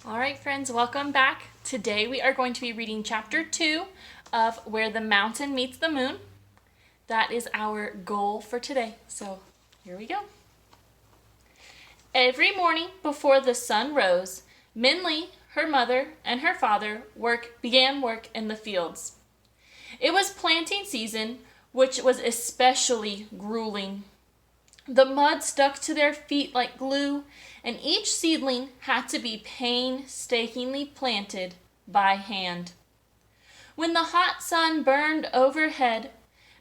All right, friends, welcome back. Today we are going to be reading chapter 2 of Where the Mountain Meets the Moon. That is our goal for today. So here we go. Every morning before the sun rose, Minli, her mother, and her father began work in the fields. It was planting season, which was especially grueling. The mud stuck to their feet like glue, and each seedling had to be painstakingly planted by hand. When the hot sun burned overhead,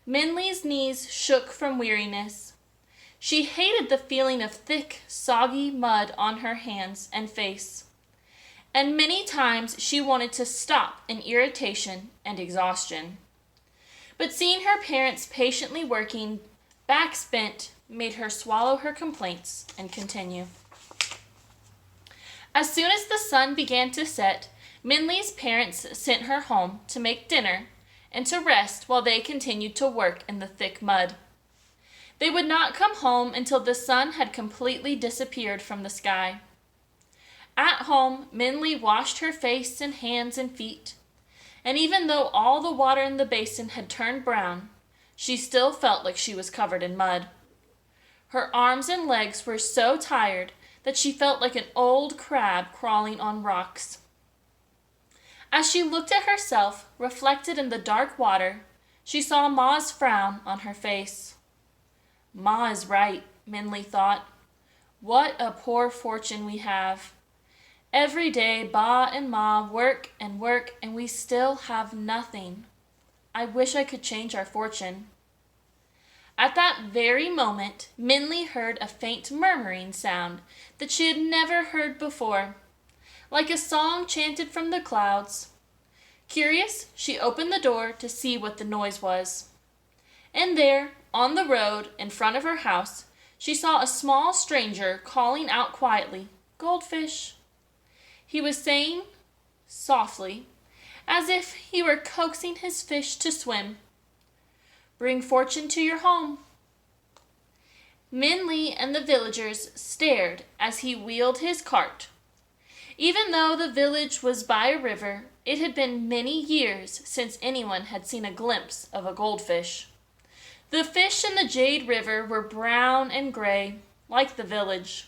Minley's knees shook from weariness. She hated the feeling of thick, soggy mud on her hands and face, and many times she wanted to stop in irritation and exhaustion. But seeing her parents patiently working, backs bent, made her swallow her complaints and continue. As soon as the sun began to set, Minley's parents sent her home to make dinner and to rest while they continued to work in the thick mud. They would not come home until the sun had completely disappeared from the sky. At home, Minley washed her face and hands and feet, and even though all the water in the basin had turned brown, she still felt like she was covered in mud. Her arms and legs were so tired that she felt like an old crab crawling on rocks. As she looked at herself, reflected in the dark water, she saw Ma's frown on her face. Ma is right, Minley thought. What a poor fortune we have. Every day Ba and Ma work, and we still have nothing. I wish I could change our fortune. At that very moment, Minley heard a faint murmuring sound that she had never heard before, like a song chanted from the clouds. Curious, she opened the door to see what the noise was. And there, on the road in front of her house, she saw a small stranger calling out quietly, "Goldfish." He was saying, softly, as if he were coaxing his fish to swim, "Bring fortune to your home." Minley and the villagers stared as he wheeled his cart. Even though the village was by a river, it had been many years since anyone had seen a glimpse of a goldfish. The fish in the Jade River were brown and gray, like the village.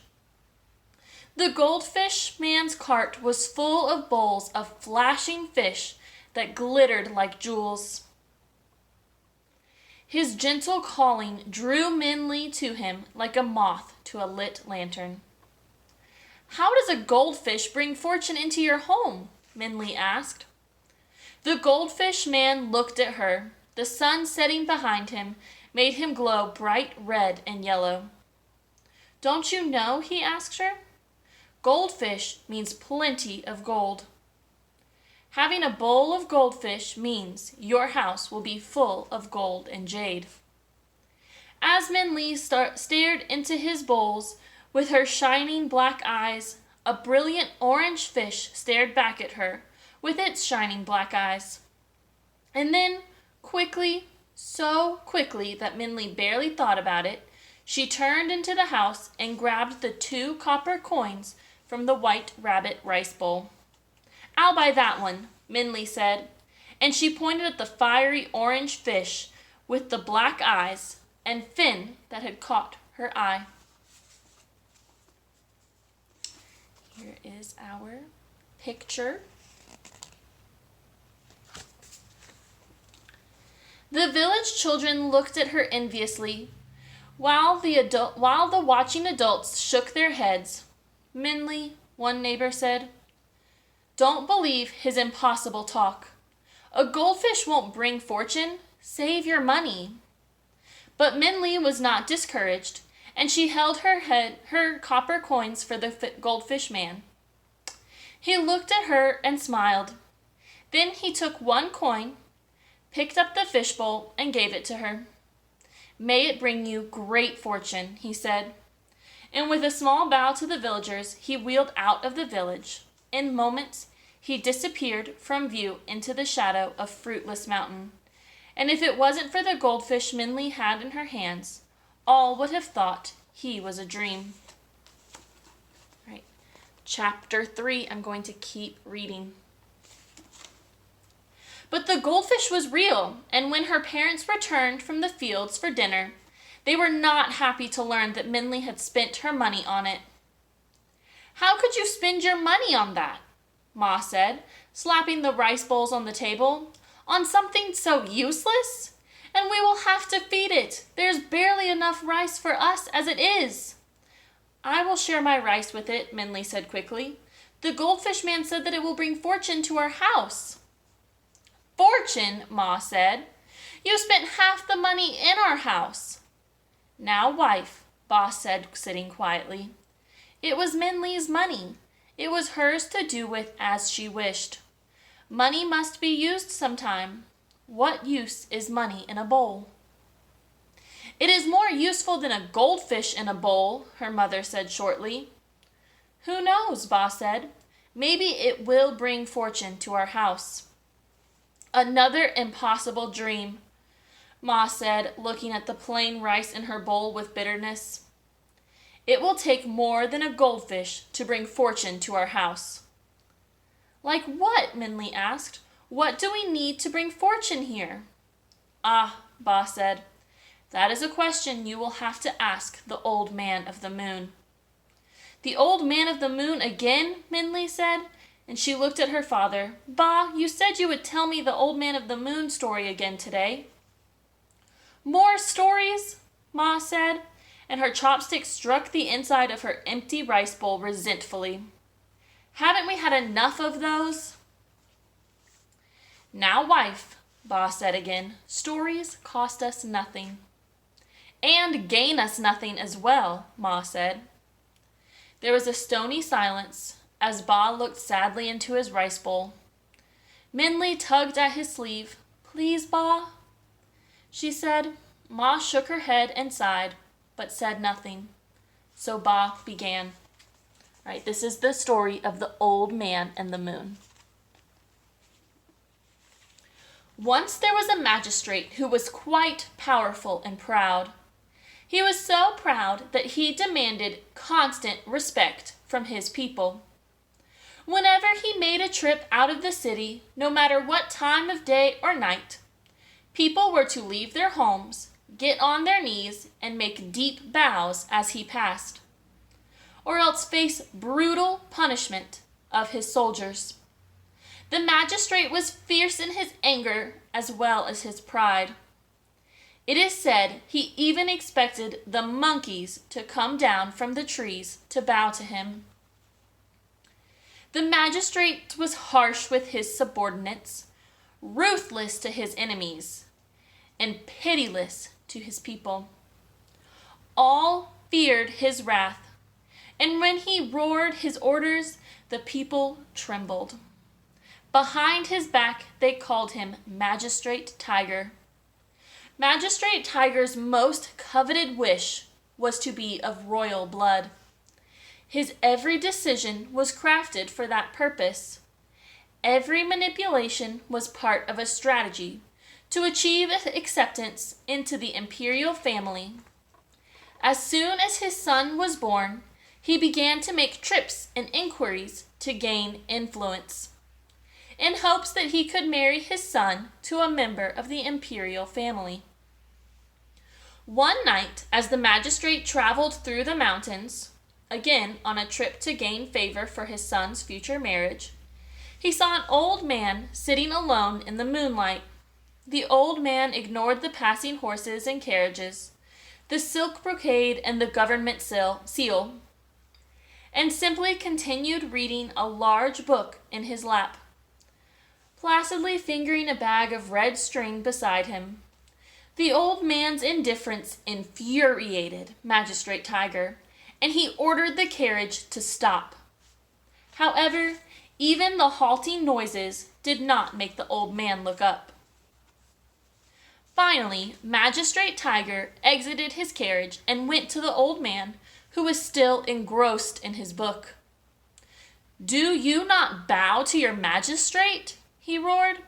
The goldfish man's cart was full of bowls of flashing fish that glittered like jewels. His gentle calling drew Minley to him like a moth to a lit lantern. "How does a goldfish bring fortune into your home?" Minley asked. The goldfish man looked at her. The sun setting behind him made him glow bright red and yellow. "Don't you know?" he asked her. "Goldfish means plenty of gold. Having a bowl of goldfish means your house will be full of gold and jade." As Minli stared into his bowls with her shining black eyes, a brilliant orange fish stared back at her with its shining black eyes. And then, quickly, so quickly that Minli barely thought about it, she turned into the house and grabbed the 2 copper coins from the white rabbit rice bowl. "I'll buy that one," Minley said, and she pointed at the fiery orange fish with the black eyes and fin that had caught her eye. Here is our picture. The village children looked at her enviously, while the watching adults shook their heads. "Minley," one neighbor said, "don't believe his impossible talk. A goldfish won't bring fortune. Save your money." But Minley was not discouraged, and she held her copper coins for the goldfish man. He looked at her and smiled. Then he took 1 coin, picked up the fishbowl, and gave it to her. "May it bring you great fortune," he said. And with a small bow to the villagers, he wheeled out of the village. In moments, he disappeared from view into the shadow of Fruitless Mountain. And if it wasn't for the goldfish Minley had in her hands, all would have thought he was a dream. All right. Chapter 3. I'm going to keep reading. But the goldfish was real, and when her parents returned from the fields for dinner, they were not happy to learn that Minley had spent her money on it. "How could you spend your money on that?" Ma said, slapping the rice bowls on the table. "On something so useless? And we will have to feed it. There's barely enough rice for us as it is." "I will share my rice with it," Minley said quickly. "The goldfish man said that it will bring fortune to our house." "Fortune," Ma said. "You spent half the money in our house." "Now, wife," Boss said, sitting quietly. "It was Minley's money. It was hers to do with as she wished. Money must be used sometime. What use is money in a bowl?" "It is more useful than a goldfish in a bowl," her mother said shortly. "Who knows?" Boss said. "Maybe it will bring fortune to our house." "Another impossible dream," Ma said, looking at the plain rice in her bowl with bitterness. "It will take more than a goldfish to bring fortune to our house." "Like what?" Minley asked. "What do we need to bring fortune here?" "Ah," Ba said, "that is a question you will have to ask the Old Man of the Moon." "The Old Man of the Moon again?" Minley said, and she looked at her father. "Ba, you said you would tell me the Old Man of the Moon story again today." "More stories?" Ma said, and her chopstick struck the inside of her empty rice bowl resentfully. "Haven't we had enough of those?" "Now, wife," Ba said again, "stories cost us nothing." "And gain us nothing as well," Ma said. There was a stony silence as Ba looked sadly into his rice bowl. Minley tugged at his sleeve. "Please, Ba," she said. Ma shook her head and sighed, but said nothing. So Ba began. All right, this is the story of the Old Man and the Moon. Once there was a magistrate who was quite powerful and proud. He was so proud that he demanded constant respect from his people. Whenever he made a trip out of the city, no matter what time of day or night, people were to leave their homes, get on their knees, and make deep bows as he passed, or else face brutal punishment of his soldiers. The magistrate was fierce in his anger as well as his pride. It is said he even expected the monkeys to come down from the trees to bow to him. The magistrate was harsh with his subordinates, ruthless to his enemies, and pitiless to his people. All feared his wrath, and when he roared his orders, the people trembled. Behind his back, they called him Magistrate Tiger. Magistrate Tiger's most coveted wish was to be of royal blood. His every decision was crafted for that purpose. Every manipulation was part of a strategy to achieve acceptance into the imperial family. As soon as his son was born, he began to make trips and inquiries to gain influence, in hopes that he could marry his son to a member of the imperial family. One night, as the magistrate traveled through the mountains, again on a trip to gain favor for his son's future marriage, he saw an old man sitting alone in the moonlight. The old man ignored the passing horses and carriages, the silk brocade and the government seal, and simply continued reading a large book in his lap, placidly fingering a bag of red string beside him. The old man's indifference infuriated Magistrate Tiger, and he ordered the carriage to stop. However, even the halting noises did not make the old man look up. Finally, Magistrate Tiger exited his carriage and went to the old man, who was still engrossed in his book. "Do you not bow to your magistrate?" he roared.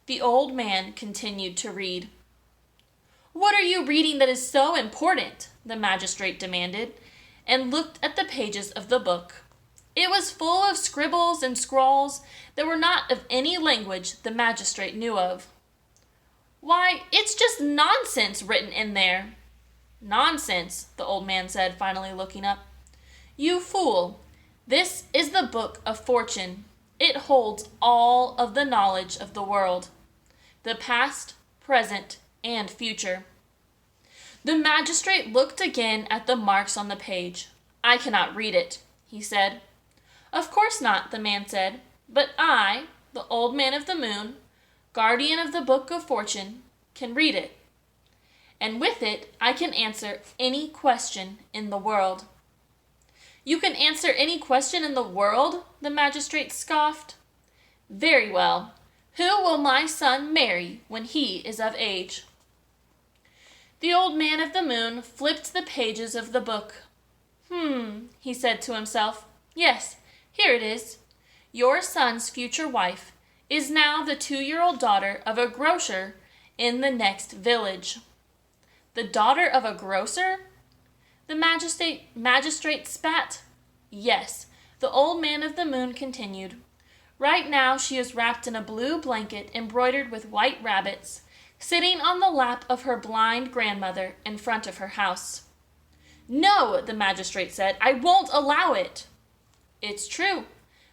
The old man continued to read. "What are you reading that is so important?" the magistrate demanded, and looked at the pages of the book. It was full of scribbles and scrawls that were not of any language the magistrate knew of. "Why, it's just nonsense written in there." "Nonsense," the old man said, finally looking up. "You fool, this is the Book of Fortune. It holds all of the knowledge of the world, the past, present, and future." The magistrate looked again at the marks on the page. "I cannot read it," he said. "Of course not," the man said, "but I, the Old Man of the Moon, guardian of the Book of Fortune, can read it. And with it, I can answer any question in the world." "You can answer any question in the world?" the magistrate scoffed. "Very well. Who will my son marry when he is of age?" The Old Man of the Moon flipped the pages of the book. He said to himself. "Yes, here it is. Your son's future wife is now the 2-year-old daughter of a grocer in the next village." "The daughter of a grocer?" The magistrate spat. "Yes," the Old Man of the Moon continued. "Right now she is wrapped in a blue blanket embroidered with white rabbits, sitting on the lap of her blind grandmother in front of her house." "No," the magistrate said, "I won't allow it." "It's true,"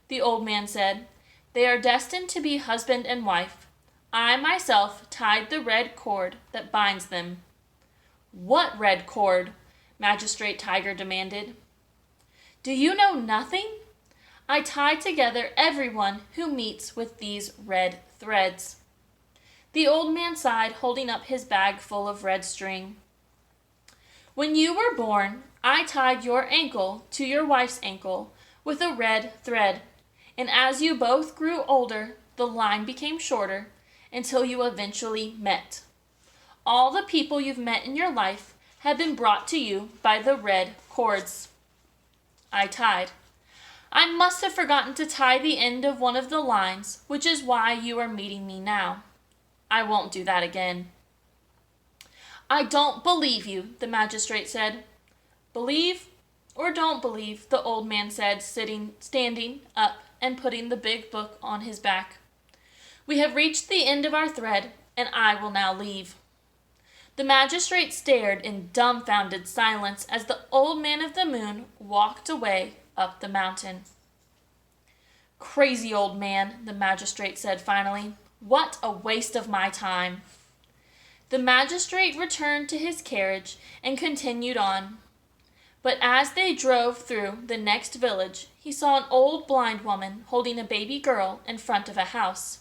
the old man said. "They are destined to be husband and wife. I myself tied the red cord that binds them." "What red cord?" Magistrate Tiger demanded. "Do you know nothing? I tie together everyone who meets with these red threads." The old man sighed, holding up his bag full of red string. "When you were born, I tied your ankle to your wife's ankle with a red thread, and as you both grew older, the line became shorter until you eventually met. All the people you've met in your life have been brought to you by the red cords I tied. I must have forgotten to tie the end of one of the lines, which is why you are meeting me now. I won't do that again." "I don't believe you," the magistrate said. "Believe or don't believe," the old man said, standing up and putting the big book on his back. "We have reached the end of our thread, and I will now leave." The magistrate stared in dumbfounded silence as the Old Man of the Moon walked away up the mountain. "Crazy old man," the magistrate said finally. "What a waste of my time." The magistrate returned to his carriage and continued on. But as they drove through the next village, he saw an old blind woman holding a baby girl in front of a house.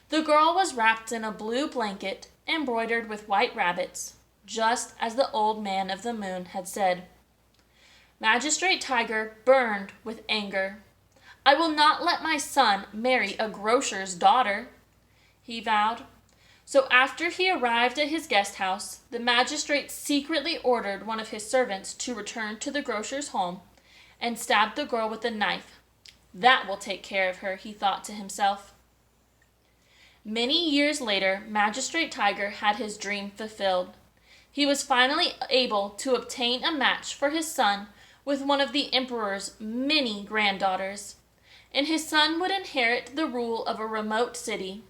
The girl was wrapped in a blue blanket embroidered with white rabbits, just as the Old Man of the Moon had said. Magistrate Tiger burned with anger. "I will not let my son marry a grocer's daughter," he vowed. So after he arrived at his guest house, the magistrate secretly ordered one of his servants to return to the grocer's home and stab the girl with a knife. "That will take care of her," he thought to himself. Many years later, Magistrate Tiger had his dream fulfilled. He was finally able to obtain a match for his son with one of the emperor's many granddaughters, and his son would inherit the rule of a remote city.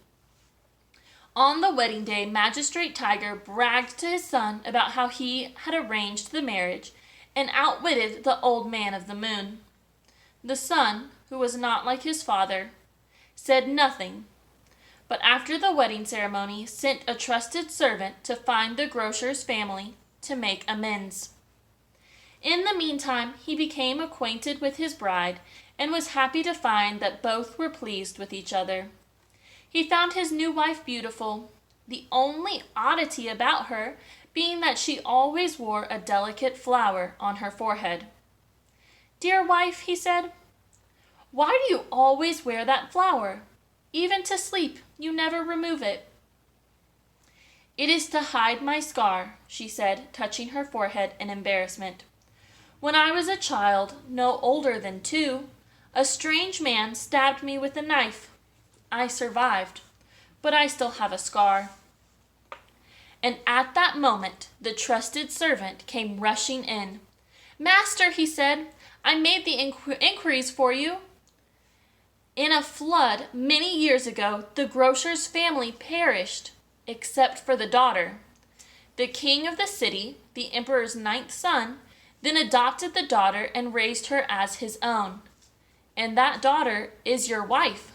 On the wedding day, Magistrate Tiger bragged to his son about how he had arranged the marriage and outwitted the Old Man of the Moon. The son, who was not like his father, said nothing, but after the wedding ceremony sent a trusted servant to find the grocer's family to make amends. In the meantime, he became acquainted with his bride and was happy to find that both were pleased with each other. He found his new wife beautiful, the only oddity about her being that she always wore a delicate flower on her forehead. "Dear wife," he said, "why do you always wear that flower? Even to sleep, you never remove it." "It is to hide my scar," she said, touching her forehead in embarrassment. "When I was a child, no older than 2, a strange man stabbed me with a knife. I survived, but I still have a scar." And at that moment, the trusted servant came rushing in. "Master," he said, I made the inquiries for you. In a flood many years ago, the grocer's family perished, except for the daughter. The king of the city, the emperor's 9th son, then adopted the daughter and raised her as his own. And that daughter is your wife.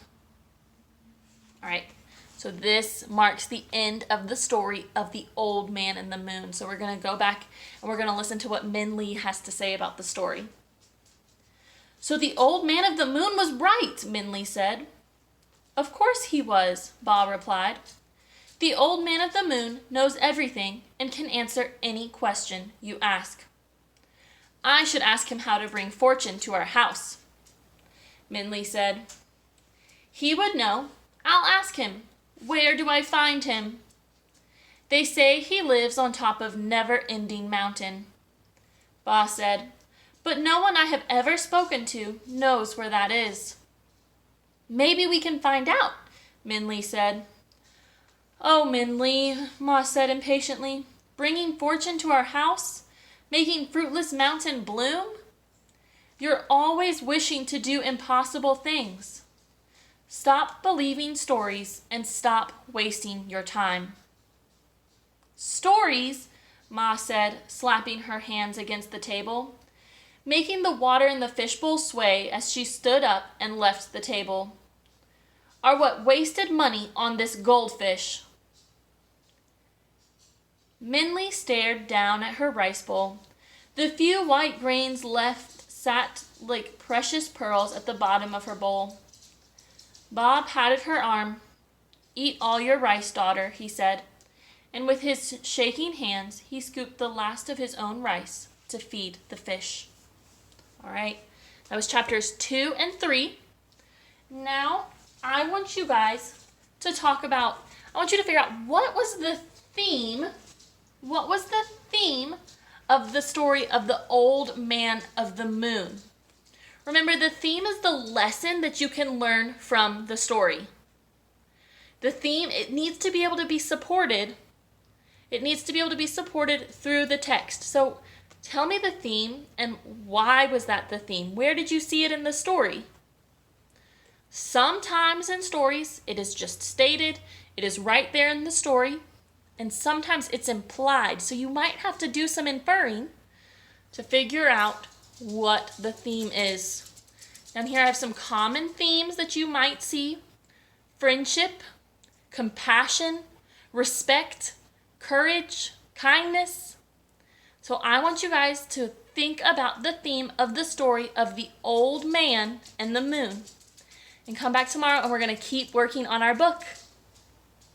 All right, so this marks the end of the story of the old man and the moon. So we're going to go back and we're going to listen to what Min Lee has to say about the story. So the old man of the moon was right, Min Lee said. Of course he was, Ba replied. The old man of the moon knows everything and can answer any question you ask. I should ask him how to bring fortune to our house. Min Lee said, he would know. I'll ask him. Where do I find him? They say he lives on top of Never-Ending Mountain. Ba said, but no one I have ever spoken to knows where that is. Maybe we can find out, Min Lee said. Oh, Min Lee, Ma said impatiently, bringing fortune to our house? Making Fruitless Mountain bloom? You're always wishing to do impossible things. Stop believing stories and stop wasting your time. Stories, Ma said, slapping her hands against the table, making the water in the fishbowl sway as she stood up and left the table, are what wasted money on this goldfish. Min Lee stared down at her rice bowl. The few white grains left sat like precious pearls at the bottom of her bowl. Ba patted her arm. Eat all your rice, daughter, he said, and with his shaking hands, he scooped the last of his own rice to feed the fish. All right, that was chapters 2 and 3. Now, I want you guys to I want you to figure out what was the theme of the story of the old man of the moon. Remember, the theme is the lesson that you can learn from the story. The theme, it needs to be able to be supported. It needs to be able to be supported through the text. So tell me the theme and why was that the theme? Where did you see it in the story? Sometimes in stories, it is just stated. It is right there in the story. And sometimes it's implied. So you might have to do some inferring to figure out what the theme is. Down here I have some common themes that you might see. Friendship, compassion, respect, courage, kindness. So I want you guys to think about the theme of the story of the old man and the moon. And come back tomorrow and we're going to keep working on our book.